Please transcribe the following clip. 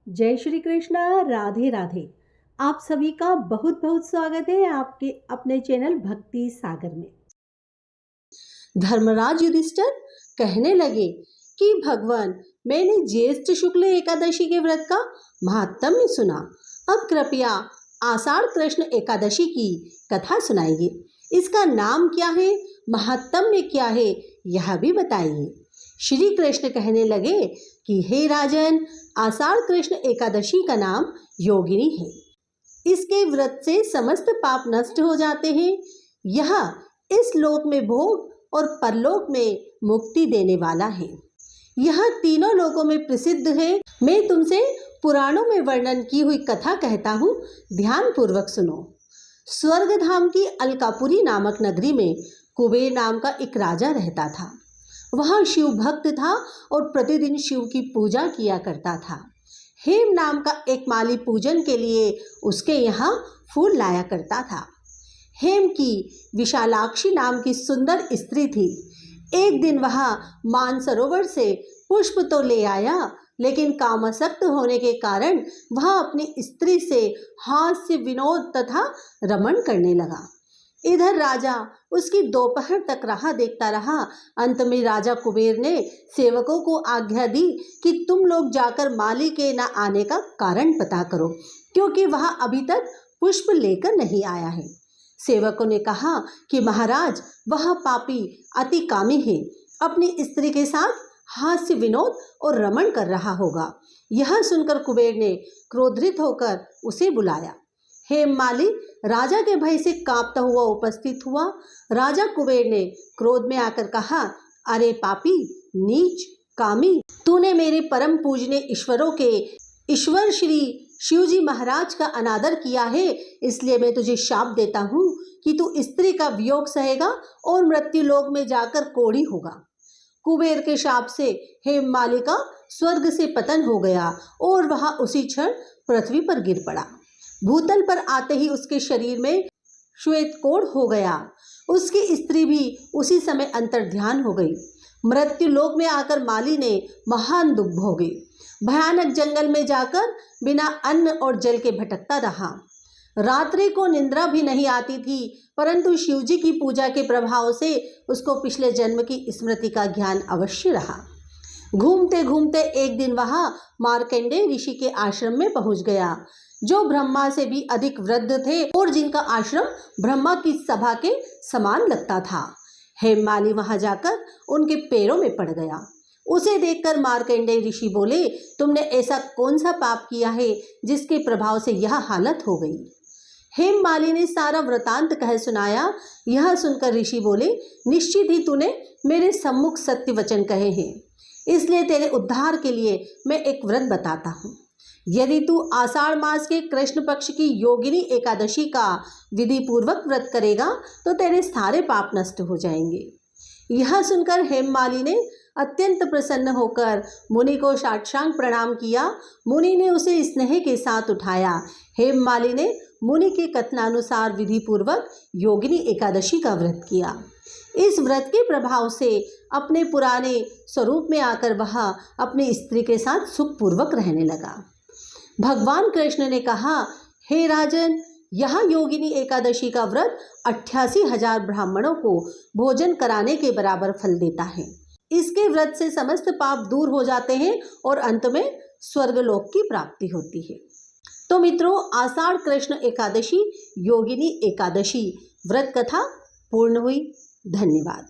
जय श्री कृष्णा, राधे राधे। आप सभी का बहुत बहुत स्वागत है आपके अपने चैनल भक्ति सागर में। धर्मराज युधिष्ठिर कहने लगे कि भगवान, मैंने ज्येष्ठ शुक्ल एकादशी के व्रत का महात्म्य सुना। अब कृपया आषाढ़ कृष्ण एकादशी की कथा सुनाइए। इसका नाम क्या है, महात्म्य क्या है, यह भी बताइए। श्री कृष्ण कहने लगे कि हे राजन, आषाढ़ कृष्ण एकादशी का नाम योगिनी है। इसके व्रत से समस्त पाप नष्ट हो जाते हैं। यह इस लोक में भोग और परलोक में मुक्ति देने वाला है। यह तीनों लोकों में प्रसिद्ध है। मैं तुमसे पुराणों में वर्णन की हुई कथा कहता हूँ, ध्यान पूर्वक सुनो। स्वर्ग धाम की अलकापुरी नामक नगरी में कुबेर नाम का एक राजा रहता था। वह शिव भक्त था और प्रतिदिन शिव की पूजा किया करता था। हेम नाम का एक माली पूजन के लिए उसके यहाँ फूल लाया करता था। हेम की विशालाक्षी नाम की सुंदर स्त्री थी। एक दिन वह मानसरोवर से पुष्प तो ले आया, लेकिन कामासक्त होने के कारण वह अपनी स्त्री से हास्य विनोद तथा रमण करने लगा। इधर राजा उसकी दोपहर तक राह देखता रहा। अंत में राजा कुबेर ने सेवकों को आज्ञा दी कि तुम लोग जाकर माली के न आने का कारण पता करो, क्योंकि वह अभी तक पुष्प लेकर नहीं आया है। सेवकों ने कहा कि महाराज, वह पापी अति कामी है, अपनी स्त्री के साथ हास्य विनोद और रमण कर रहा होगा। यह सुनकर कुबेर ने क्रोधित होकर उसे बुलाया। हेम माली राजा के भय से कांपता हुआ उपस्थित हुआ। राजा कुबेर ने क्रोध में आकर कहा, अरे पापी, नीच, कामी, तूने मेरे परम पूजनीय ईश्वरों के ईश्वर श्री शिवजी महाराज का अनादर किया है। इसलिए मैं तुझे शाप देता हूँ कि तू स्त्री का वियोग सहेगा और मृत्यु लोक में जाकर कोढ़ी होगा। कुबेर के शाप से हेम माली का स्वर्ग से पतन हो गया और वह उसी क्षण पृथ्वी पर गिर पड़ा। भूतल पर आते ही उसके शरीर में श्वेत कोढ़ हो गया। उसकी स्त्री भी उसी समय अंतर्ध्यान हो गई। मृत्यु लोक में आकर माली ने महान दुख भोगे। भयानक जंगल में जाकर बिना अन्न और जल के भटकता रहा। रात्रि को निद्रा भी नहीं आती थी, परंतु शिवजी की पूजा के प्रभाव से उसको पिछले जन्म की स्मृति का ज्ञान अवश्य रहा। घूमते घूमते एक दिन वह मार्कंडेय ऋषि के आश्रम में पहुंच गया, जो ब्रह्मा से भी अधिक वृद्ध थे और जिनका आश्रम ब्रह्मा की सभा के समान लगता था। हेममाली वहां जाकर उनके पैरों में पड़ गया। उसे देखकर मार्कंडेय ऋषि बोले, तुमने ऐसा कौन सा पाप किया है जिसके प्रभाव से यह हालत हो गई। हेममाली ने सारा वृतांत कह सुनाया। यह सुनकर ऋषि बोले, निश्चित ही तूने मेरे सम्मुख सत्य वचन कहे हैं, इसलिए तेरे उद्धार के लिए मैं एक व्रत बताता हूँ। यदि तू आषाढ़ मास के कृष्ण पक्ष की योगिनी एकादशी का विधि पूर्वक व्रत करेगा तो तेरे सारे पाप नष्ट हो जाएंगे। यह सुनकर हेममाली ने अत्यंत प्रसन्न होकर मुनि को साष्टांग प्रणाम किया। मुनि ने उसे स्नेह के साथ उठाया। हेममाली ने मुनि के कथनानुसार विधि पूर्वक योगिनी एकादशी का व्रत किया। इस व्रत के प्रभाव से अपने पुराने स्वरूप में आकर वह अपनी स्त्री के साथ सुखपूर्वक रहने लगा। भगवान कृष्ण ने कहा, हे राजन, यह योगिनी एकादशी का व्रत 88,000 ब्राह्मणों को भोजन कराने के बराबर फल देता है। इसके व्रत से समस्त पाप दूर हो जाते हैं और अंत में स्वर्गलोक की प्राप्ति होती है। तो मित्रों, आषाढ़ कृष्ण एकादशी योगिनी एकादशी व्रत कथा पूर्ण हुई। धन्यवाद।